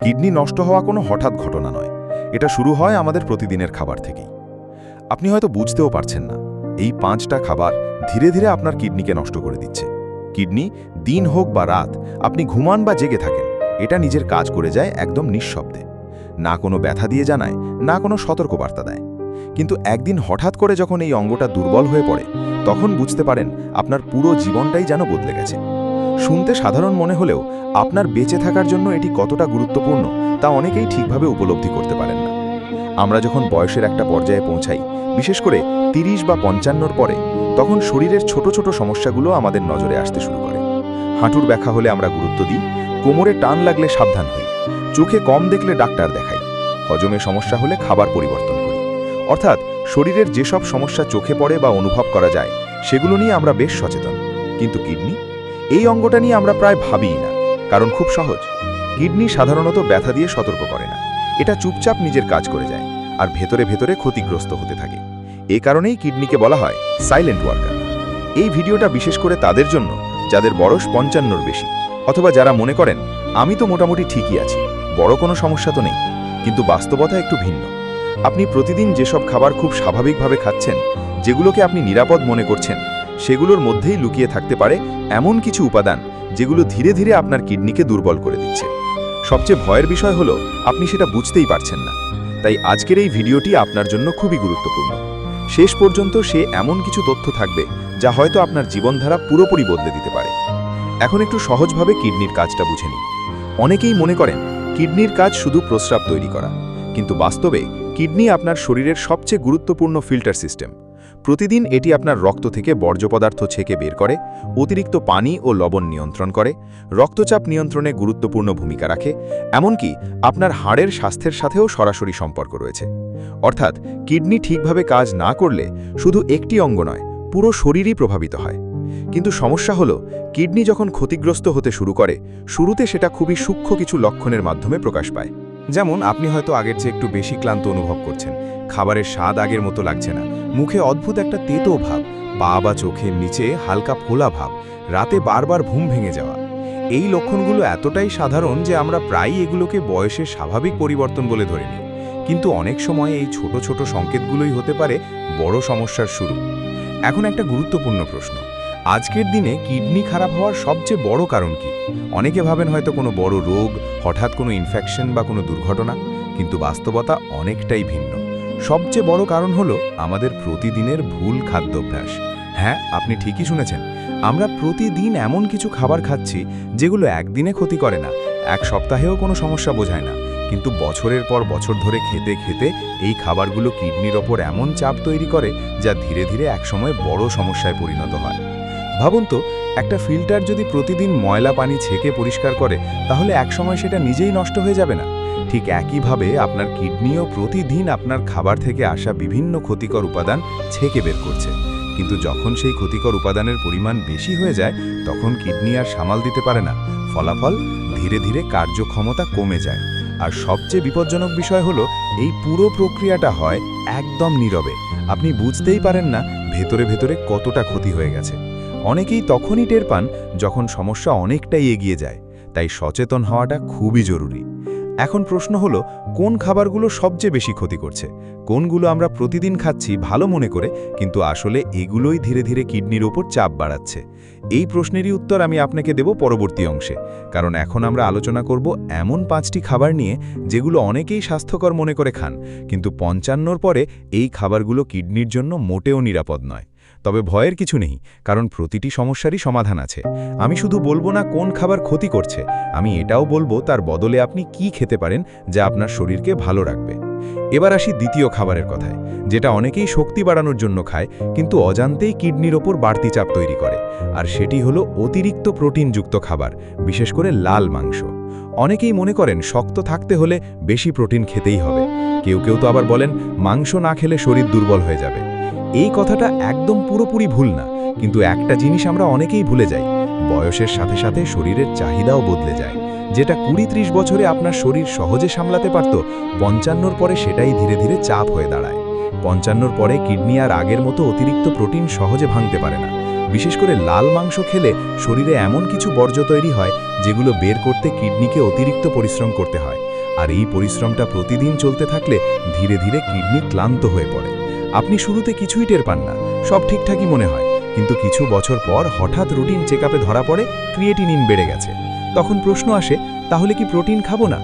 Kidney নষ্ট হওয়া কোনো হঠাৎ ঘটনা নয়। এটা শুরু হয় আমাদের প্রতিদিনের খাবার থেকেই। আপনি হয়তো বুঝতেও পারছেন না, এই 5টা খাবার ধীরে ধীরে আপনার কিডনিকে নষ্ট করে দিচ্ছে। কিডনি দিন হোক বা রাত, আপনি ঘুমান বা জেগে থাকেন, এটা নিজের কাজ করে যায় একদম নিঃশব্দে। না কোনো ব্যথা দিয়ে জানায়, না কোনো সতর্কবার্তা দেয়। কিন্তু একদিন হঠাৎ করে যখন এই অঙ্গটা দুর্বল হয়ে পড়ে, তখন বুঝতে পারেন আপনার পুরো জীবনটাই যেন বদলে গেছে। শুনতে সাধারণ মনে হলেও আপনার বেঁচে থাকার জন্য এটি কতটা গুরুত্বপূর্ণ তা অনেকেই ঠিকভাবে উপলব্ধি করতে পারেন না। আমরা যখন বয়সের একটা পর্যায়ে পৌঁছাই, বিশেষ করে 30 বা 55 পরে, তখন শরীরের ছোট ছোট সমস্যাগুলো আমাদের নজরে আসতে শুরু করে। হাঁটুর ব্যথা হলে আমরা গুরুত্ব দিই, কোমরে টান লাগলে সাবধান হই, চোখে কম দেখলে ডাক্তার দেখাই, হজমে সমস্যা হলে খাবার পরিবর্তন করি। অর্থাৎ শরীরের যেসব সমস্যা চোখে পড়ে বা অনুভব করা যায়, সেগুলো নিয়ে আমরা বেশ সচেতন। কিন্তু কিডনি, এই অঙ্গটা নিয়ে আমরা প্রায় ভাবিই না। কারণ খুব সহজ, কিডনি সাধারণত ব্যথা দিয়ে সতর্ক করে না। এটা চুপচাপ নিজের কাজ করে যায় আর ভেতরে ভেতরে ক্ষতিগ্রস্ত হতে থাকে। এই কারণেই কিডনিকে বলা হয় সাইলেন্ট ওয়ার্কার। এই ভিডিওটা বিশেষ করে তাদের জন্য যাদের বয়স 55-র বেশি, অথবা যারা মনে করেন আমি তো মোটামুটি ঠিকই আছি, বড় কোনো সমস্যা তো নেই। কিন্তু বাস্তবতা একটু ভিন্ন। আপনি প্রতিদিন যেসব খাবার খুব স্বাভাবিকভাবে খাচ্ছেন, যেগুলোকে আপনি নিরাপদ মনে করছেন, সেগুলোর মধ্যেই লুকিয়ে থাকতে পারে এমন কিছু উপাদান যেগুলো ধীরে ধীরে আপনার কিডনিকে দুর্বল করে দিচ্ছে। সবচেয়ে ভয়ের বিষয় হলো আপনি সেটা বুঝতেই পারছেন না। তাই আজকের এই ভিডিওটি আপনার জন্য খুবই গুরুত্বপূর্ণ। শেষ পর্যন্ত সে এমন কিছু তথ্য থাকবে যা হয়তো আপনার জীবনধারা পুরোপুরি বদলে দিতে পারে। এখন একটু সহজভাবে কিডনির কাজটা বুঝে নিই। অনেকেই মনে করেন কিডনির কাজ শুধু প্রস্রাব তৈরি করা, কিন্তু বাস্তবে কিডনি আপনার শরীরের সবচেয়ে গুরুত্বপূর্ণ ফিল্টার সিস্টেম। প্রতিদিন এটি আপনার রক্ত থেকে বর্জ্য পদার্থ ছেঁকে বের করে, অতিরিক্ত পানি ও লবণ নিয়ন্ত্রণ করে, রক্তচাপ নিয়ন্ত্রণে গুরুত্বপূর্ণ ভূমিকা রাখে, এমনকি আপনার হাড়ের স্বাস্থ্যের সাথেও সরাসরি সম্পর্ক রয়েছে। অর্থাৎ কিডনি ঠিকভাবে কাজ না করলে শুধু একটি অঙ্গ নয়, পুরো শরীরই প্রভাবিত হয়। কিন্তু সমস্যা হলো, কিডনি যখন ক্ষতিগ্রস্ত হতে শুরু করে, শুরুতে সেটা খুবই সূক্ষ্ম কিছু লক্ষণের মাধ্যমে প্রকাশ পায়। যেমন আপনি হয়তো আগের চেয়ে একটু বেশি ক্লান্ত অনুভব করছেন, খাবারের স্বাদ আগের মতো লাগছে না, মুখে অদ্ভুত একটা তেতো ভাব, পা বা চোখের নিচে হালকা ফোলা ভাব, রাতে বারবার ঘুম ভেঙে যাওয়া। এই লক্ষণগুলো এতটাই সাধারণ যে আমরা প্রায়ই এগুলোকে বয়সের স্বাভাবিক পরিবর্তন বলে ধরে নিই। কিন্তু অনেক সময় এই ছোট ছোট সংকেতগুলোই হতে পারে বড় সমস্যার শুরু। এখন একটা গুরুত্বপূর্ণ প্রশ্ন, আজকের দিনে কিডনি খারাপ হওয়ার সবচেয়ে বড় কারণ কি? অনেকে ভাবেন হয়তো কোনো বড় রোগ, হঠাৎ কোনো ইনফেকশন বা কোনো দুর্ঘটনা, কিন্তু বাস্তবতা অনেকটাই ভিন্ন। সবচেয়ে বড় কারণ হলো আমাদের প্রতিদিনের ভুল খাদ্যাভ্যাস। হ্যাঁ, আপনি ঠিকই শুনেছেন, আমরা প্রতিদিন এমন কিছু খাবার খাচ্ছি যেগুলো একদিনে ক্ষতি করে না, এক সপ্তাহেও কোনো সমস্যা বোঝায় না, কিন্তু বছরের পর বছর ধরে খেতে খেতে এই খাবারগুলো কিডনির ওপর এমন চাপ তৈরি করে যা ধীরে ধীরে একসময় বড় সমস্যায় পরিণত হয়। ভাবুন তো, একটা ফিল্টার যদি প্রতিদিন ময়লা পানি ছেঁকে পরিষ্কার করে, তাহলে একসময় সেটা নিজেই নষ্ট হয়ে যাবে না? ঠিক একইভাবে আপনার কিডনিও প্রতিদিন আপনার খাবার থেকে আসা বিভিন্ন ক্ষতিকর উপাদান ছেঁকে বের করছে। কিন্তু যখন সেই ক্ষতিকর উপাদানের পরিমাণ বেশি হয়ে যায়, তখন কিডনি আর সামাল দিতে পারে না। ফলাফল, ধীরে ধীরে কার্যক্ষমতা কমে যায়। আর সবচেয়ে বিপজ্জনক বিষয় হলো, এই পুরো প্রক্রিয়াটা হয় একদম নীরবে। আপনি বুঝতেই পারেন না ভেতরে ভেতরে কতটা ক্ষতি হয়ে গেছে। অনেকেই তখনই টের পান যখন সমস্যা অনেকটাই এগিয়ে যায়। তাই সচেতন হওয়াটা খুবই জরুরি। এখন প্রশ্ন হলো, কোন খাবারগুলো সবচেয়ে বেশি ক্ষতি করছে? কোনগুলো আমরা প্রতিদিন খাচ্ছি ভালো মনে করে, কিন্তু আসলে এগুলোই ধীরে ধীরে কিডনির ওপর চাপ বাড়াচ্ছে? এই প্রশ্নেরই উত্তর আমি আপনাকে দেব পরবর্তী অংশে। কারণ এখন আমরা আলোচনা করব এমন 5টি খাবার নিয়ে যেগুলো অনেকেই স্বাস্থ্যকর মনে করে খান, কিন্তু 55-র পরে এই খাবারগুলো কিডনির জন্য মোটেও নিরাপদ নয়। তবে ভয়ের কিছু নেই, কারণ প্রতিটি সমস্যারই সমাধান আছে। আমি শুধু বলবো না কোন খাবার ক্ষতি করছে, আমি এটাও বলবো তার বদলে আপনি কি খেতে পারেন যা আপনার শরীরকে ভালো রাখবে। এবার আসি দ্বিতীয় খাবারের কথায়, যেটা অনেকেই শক্তি বাড়ানোর জন্য খায়, কিন্তু অজান্তেই কিডনির ওপর বাড়তি চাপ তৈরি করে। আর সেটি হলো অতিরিক্ত প্রোটিনযুক্ত খাবার, বিশেষ করে লাল মাংস। অনেকেই মনে করেন শক্ত থাকতে হলে বেশি প্রোটিন খেতেই হবে। কেউ কেউ তো আবার বলেন মাংস না খেলে শরীর দুর্বল হয়ে যাবে। এই কথাটা একদম পুরোপুরি ভুল না, কিন্তু একটা জিনিস আমরা অনেকেই ভুলে যাই, বয়সের সাথে সাথে শরীরের চাহিদাও বদলে যায়। যেটা 20-30 বছরে আপনার শরীর সহজে সামলাতে পারত, 55-র পরে সেটাই ধীরে ধীরে চাপ হয়ে দাঁড়ায়। 55-র পরে কিডনি আর আগের মতো অতিরিক্ত প্রোটিন সহজে ভাঙতে পারে না। বিশেষ করে লাল মাংস খেলে শরীরে এমন কিছু বর্জ্য তৈরি হয় যেগুলো বের করতে কিডনিকে অতিরিক্ত পরিশ্রম করতে হয়। আর এই পরিশ্রমটা প্রতিদিন চলতে থাকলে ধীরে ধীরে কিডনি ক্লান্ত হয়ে পড়ে। আপনি শুরুতে কিছুই টের পান না, সব ঠিকঠাকই মনে হয়, কিন্তু কিছু বছর পর হঠাৎ রুটিন চেকআপে ধরা পড়ে ক্রিয়েটিনিন বেড়ে গেছে। তখন প্রশ্ন আসে, তাহলে কি প্রোটিন খাবো না?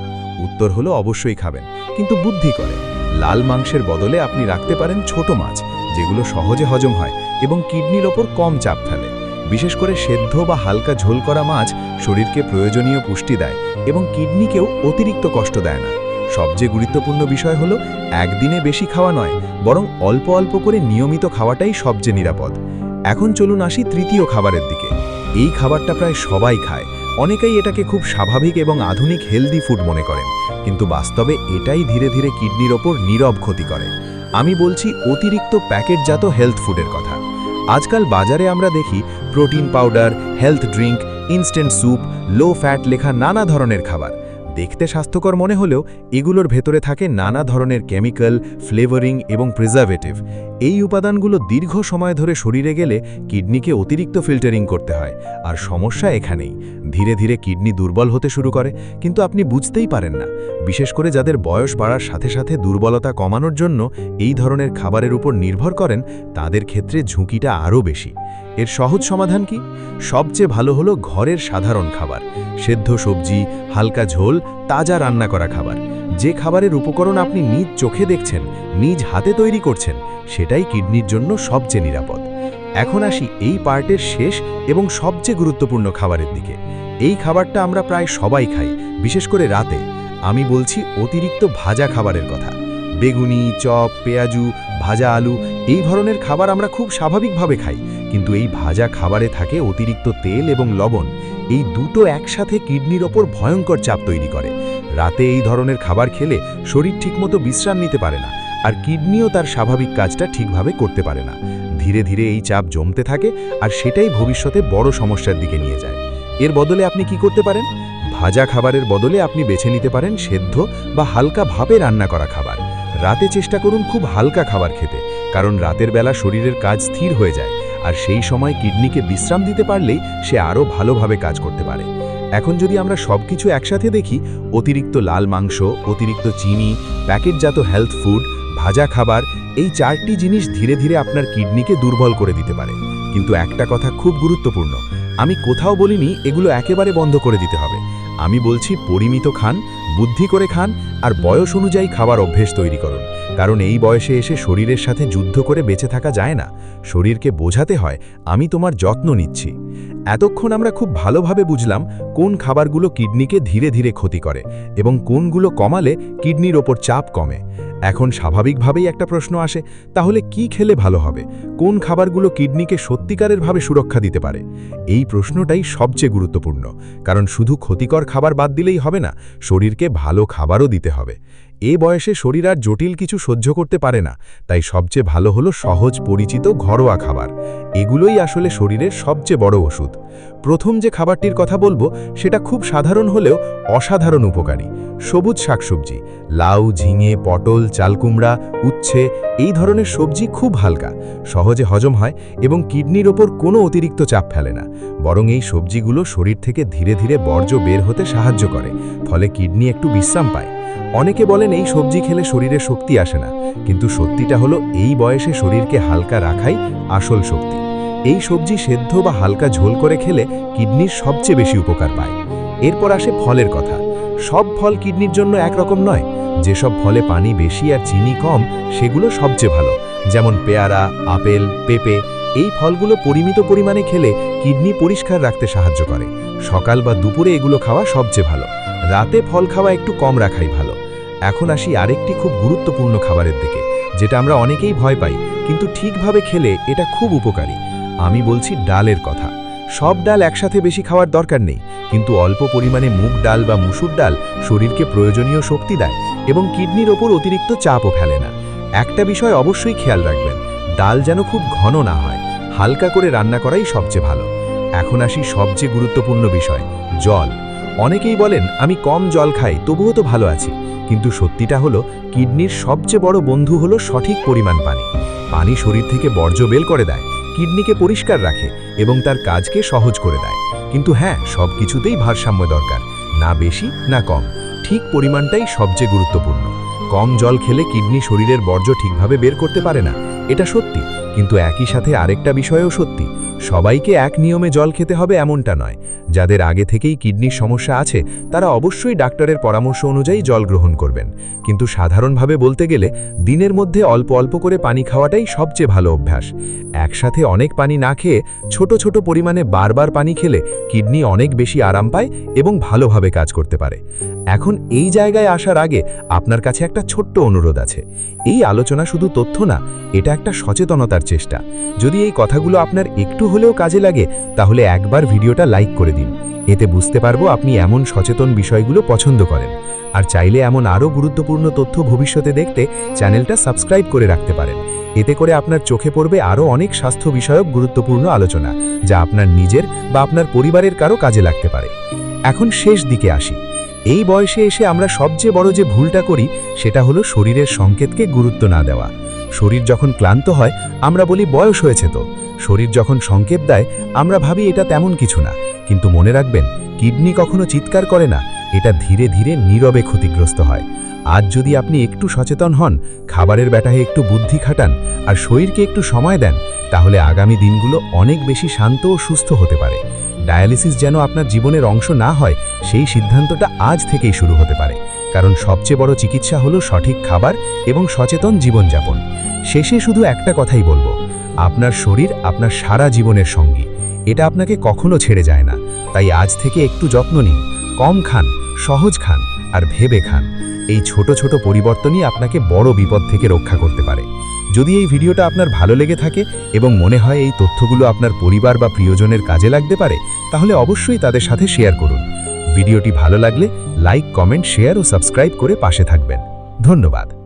উত্তর হলো অবশ্যই খাবেন, কিন্তু বুদ্ধি করে। লাল মাংসের বদলে আপনি রাখতে পারেন ছোট মাছ, যেগুলো সহজে হজম হয় এবং কিডনির ওপর কম চাপ ফেলে। বিশেষ করে সেদ্ধ বা হালকা ঝোল করা মাছ শরীরকে প্রয়োজনীয় পুষ্টি দেয় এবং কিডনিকেও অতিরিক্ত কষ্ট দেয় না। সবচেয়ে গুরুত্বপূর্ণ বিষয় হলো একদিনে বেশি খাওয়া নয়, বরং অল্প অল্প করে নিয়মিত খাওয়াটাই সবচেয়ে নিরাপদ। এখন চলুন আসি তৃতীয় খাবারের দিকে। এই খাবারটা প্রায় সবাই খায়, অনেকেই এটাকে খুব স্বাভাবিক এবং আধুনিক হেলদি ফুড মনে করেন, কিন্তু বাস্তবে এটাই ধীরে ধীরে কিডনির ওপর নীরব ক্ষতি করে। আমি বলছি অতিরিক্ত প্যাকেটজাত হেলথ ফুডের কথা। আজকাল বাজারে আমরা দেখি protein powder, health drink, instant soup, low fat লেখা নানা ধরনের খাবার। দেখতে স্বাস্থ্যকর মনে হলেও এগুলোর ভেতরে থাকে নানা ধরনের কেমিক্যাল, ফ্লেভারিং এবং প্রিজারভেটিভ। এই উপাদানগুলো দীর্ঘ সময় ধরে শরীরে গেলে কিডনিকে অতিরিক্ত ফিল্টারিং করতে হয়। আর সমস্যা এখানেই, ধীরে ধীরে কিডনি দুর্বল হতে শুরু করে, কিন্তু আপনি বুঝতেই পারেন না। বিশেষ করে যাদের বয়স বাড়ার সাথে সাথে দুর্বলতা কমানোর জন্য এই ধরনের খাবারের উপর নির্ভর করেন, তাদের ক্ষেত্রে ঝুঁকিটা আরও বেশি। এর সহজ সমাধান কি? সবচেয়ে ভালো হলো ঘরের সাধারণ খাবার, সেদ্ধ সবজি, হালকা ঝোল, তাজা রান্না করা খাবার। যে খাবারের উপকরণ আপনি নিজ চোখে দেখছেন, নিজ হাতে তৈরি করছেন, সেটাই কিডনির জন্য সবচেয়ে নিরাপদ। এখন আসি এই পার্টের শেষ এবং সবচেয়ে গুরুত্বপূর্ণ খাবারের দিকে। এই খাবারটা আমরা প্রায় সবাই খাই, বিশেষ করে রাতে। আমি বলছি অতিরিক্ত ভাজা খাবারের কথা। বেগুনি, চপ, পেঁয়াজু, ভাজা আলু, এই ধরনের খাবার আমরা খুব স্বাভাবিকভাবে খাই, কিন্তু এই ভাজা খাবারে থাকে অতিরিক্ত তেল এবং লবণ। এই দুটো একসাথে কিডনির ওপর ভয়ঙ্কর চাপ তৈরি করে। রাতে এই ধরনের খাবার খেলে শরীর ঠিকমতো বিশ্রাম নিতে পারে না, আর কিডনিও তার স্বাভাবিক কাজটা ঠিকভাবে করতে পারে না। ধীরে ধীরে এই চাপ জমতে থাকে, আর সেটাই ভবিষ্যতে বড় সমস্যার দিকে নিয়ে যায়। এর বদলে আপনি কি করতে পারেন? ভাজা খাবারের বদলে আপনি বেছে নিতে পারেন সেদ্ধ বা হালকা ভাবে রান্না করা খাবার। রাতে চেষ্টা করুন খুব হালকা খাবার খেতে, কারণ রাতের বেলা শরীরের কাজ স্থির হয়ে যায়, আর সেই সময় কিডনিকে বিশ্রাম দিতে পারলেই সে আরও ভালোভাবে কাজ করতে পারে। এখন যদি আমরা সবকিছু একসাথে দেখি, অতিরিক্ত লাল মাংস, অতিরিক্ত চিনি, প্যাকেটজাত হেলথ ফুড, ভাজা খাবার, এই চারটি জিনিস ধীরে ধীরে আপনার কিডনিকে দুর্বল করে দিতে পারে। কিন্তু একটা কথা খুব গুরুত্বপূর্ণ, আমি কোথাও বলিনি এগুলো একেবারে বন্ধ করে দিতে হবে। আমি বলছি পরিমিত খান, বুদ্ধি করে খান, আর বয়স অনুযায়ী খাবার অভ্যেস তৈরি করুন। কারণ এই বয়সে এসে শরীরের সাথে যুদ্ধ করে বেঁচে থাকা যায় না। শরীরকে বোঝাতে হয় আমি তোমার যত্ন নিচ্ছি। এতক্ষণ আমরা খুব ভালোভাবে বুঝলাম কোন খাবারগুলো কিডনিকে ধীরে ধীরে ক্ষতি করে এবং কোনগুলো কমালে কিডনির ওপর চাপ কমে। এখন স্বাভাবিকভাবেই একটা প্রশ্ন আসে, তাহলে কি খেলে ভালো হবে? কোন খাবারগুলো কিডনিকে সত্যিকারেরভাবে সুরক্ষা দিতে পারে? এই প্রশ্নটাই সবচেয়ে গুরুত্বপূর্ণ, কারণ শুধু ক্ষতিকর খাবার বাদ দিলেই হবে না, শরীরকে ভালো খাবারও দিতে হবে। এই বয়সে শরীর আর জটিল কিছু সহ্য করতে পারে না, তাই সবচেয়ে ভালো হলো সহজ পরিচিত ঘরোয়া খাবার। এগুলোই আসলে শরীরের সবচেয়ে বড় ওষুধ। প্রথম যে খাবারটির কথা বলবো সেটা খুব সাধারণ হলেও অসাধারণ উপকারী। সবুজ শাকসবজি, লাউ, ঝিঙে, পটল, চালকুমড়া, উচ্ছে, এই ধরনের সবজি খুব হালকা, সহজে হজম হয় এবং কিডনির ওপর কোনো অতিরিক্ত চাপ ফেলে না। বরং এই সবজিগুলো শরীর থেকে ধীরে ধীরে বর্জ্য বের হতে সাহায্য করে, ফলে কিডনি একটু বিশ্রাম পায়। অনেকে বলেন এই সবজি খেলে শরীরে শক্তি আসে না, কিন্তু সত্যিটা হলো এই বয়সে শরীরকে হালকা রাখাই আসল শক্তি। এই সবজি সেদ্ধ বা হালকা ঝোল করে খেলে কিডনির সবচেয়ে বেশি উপকার পায়। এরপর আসে ফলের কথা। সব ফল কিডনির জন্য একরকম নয়। যেসব ফলে পানি বেশি আর চিনি কম, সেগুলো সবচেয়ে ভালো, যেমন পেয়ারা, আপেল, পেঁপে। এই ফলগুলো পরিমিত পরিমাণে খেলে কিডনি পরিষ্কার রাখতে সাহায্য করে। সকাল বা দুপুরে এগুলো খাওয়া সবচেয়ে ভালো। রাতে ফল খাওয়া একটু কম রাখাই ভালো। এখন আসি আরেকটি খুব গুরুত্বপূর্ণ খাবারের দিকে, যেটা আমরা অনেকেই ভয় পাই, কিন্তু ঠিকভাবে খেলে এটা খুব উপকারী। আমি বলছি ডালের কথা। সব ডাল একসাথে বেশি খাওয়ার দরকার নেই, কিন্তু অল্প পরিমাণে মুগ ডাল বা মুসুর ডাল শরীরকে প্রয়োজনীয় শক্তি দেয় এবং কিডনির ওপর অতিরিক্ত চাপও ফেলে না। একটা বিষয় অবশ্যই খেয়াল রাখবেন, ডাল যেন খুব ঘন না হয়, হালকা করে রান্না করাই সবচেয়ে ভালো। এখন আসি সবচেয়ে গুরুত্বপূর্ণ বিষয়, জল। অনেকেই বলেন আমি কম জল খাই, তবুও তো ভালো আছি, কিন্তু সত্যিটা হলো কিডনির সবচেয়ে বড় বন্ধু হলো সঠিক পরিমাণ পানি। পানি শরীর থেকে বর্জ্য বের করে দেয়, কিডনিকে পরিষ্কার রাখে এবং তার কাজকে সহজ করে দেয়। কিন্তু হ্যাঁ, সব কিছুতেই ভারসাম্য দরকার, না বেশি না কম। ঠিক পরিমাণটাই সবচেয়ে গুরুত্বপূর্ণ। কম জল খেলে কিডনি শরীরের বর্জ্য ঠিকভাবে বের করতে পারে না, এটা সত্যি। কিন্তু একই সাথে আরেকটা বিষয়ও সত্যি, সবাইকে এক নিয়মে জল খেতে হবে এমনটা নয়। যাদের আগে থেকেই কিডনির সমস্যা আছে তারা অবশ্যই ডাক্তারের পরামর্শ অনুযায়ী জল গ্রহণ করবেন। কিন্তু সাধারণভাবে বলতে গেলে দিনের মধ্যে অল্প অল্প করে পানি খাওয়াটাই সবচেয়ে ভালো অভ্যাস। একসাথে অনেক পানি না খেয়ে ছোট ছোট পরিমাণে বারবার পানি খেলে কিডনি অনেক বেশি আরাম পায় এবং ভালোভাবে কাজ করতে পারে। এখন এই জায়গায় আসার আগে আপনার কাছে একটা ছোট্ট অনুরোধ আছে। এই আলোচনা শুধু তথ্য না, এটা একটা সচেতনতার চেষ্টা। যদি এই কথাগুলো আপনার একটু হলেও কাজে লাগে তাহলে একবার ভিডিওটা লাইক করে দিন। এতে বুঝতে পারবো আপনি এমন সচেতন বিষয়গুলো পছন্দ করেন। আর চাইলে এমন আরও গুরুত্বপূর্ণ তথ্য ভবিষ্যতে দেখতে চ্যানেলটা সাবস্ক্রাইব করে রাখতে পারেন। এতে করে আপনার চোখে পড়বে আরও অনেক স্বাস্থ্য বিষয়ক গুরুত্বপূর্ণ আলোচনা, যা আপনার নিজের বা আপনার পরিবারের কারো কাজে লাগতে পারে। এখন শেষ দিকে আসি। এই বয়সে এসে আমরা সবচেয়ে বড় যে ভুলটা করি সেটা হলো শরীরের সংকেতকে গুরুত্ব না দেওয়া। শরীর যখন ক্লান্ত হয় আমরা বলি বয়স হয়েছে তো। শরীর যখন সংকেত দেয় আমরা ভাবি এটা তেমন কিছু না। কিন্তু মনে রাখবেন, কিডনি কখনো চিৎকার করে না, এটা ধীরে ধীরে নীরবে ক্ষতিগ্রস্ত হয়। আজ যদি আপনি একটু সচেতন হন, খাবারের ব্যাটাহে একটু বুদ্ধি খাটান আর শরীরকে একটু সময় দেন, তাহলে আগামী দিনগুলো অনেক বেশি শান্ত ও সুস্থ হতে পারে। ডায়ালিসিস যেন আপনার জীবনের অংশ না হয়, সেই সিদ্ধান্তটা আজ থেকেই শুরু হতে পারে। কারণ সবচেয়ে বড় চিকিৎসা হলো সঠিক খাবার এবং সচেতন জীবনযাপন। শেষে শুধু একটা কথাই বলবো, আপনার শরীর আপনার সারা জীবনের সঙ্গী। এটা আপনাকে কখনো ছেড়ে যায় না। তাই আজ থেকে একটু যত্ন নিন, কম খান, সহজ খান আর ভেবে খান। এই ছোট ছোট পরিবর্তনই আপনাকে বড় বিপদ থেকে রক্ষা করতে পারে। যদি এই ভিডিওটা আপনার ভালো লেগে থাকে এবং মনে হয় এই তথ্যগুলো আপনার পরিবার বা প্রিয়জনের কাজে লাগতে পারে, তাহলে অবশ্যই তাদের সাথে শেয়ার করুন। ভিডিওটি ভালো লাগলে লাইক, কমেন্ট, শেয়ার ও সাবস্ক্রাইব করে পাশে থাকবেন। ধন্যবাদ।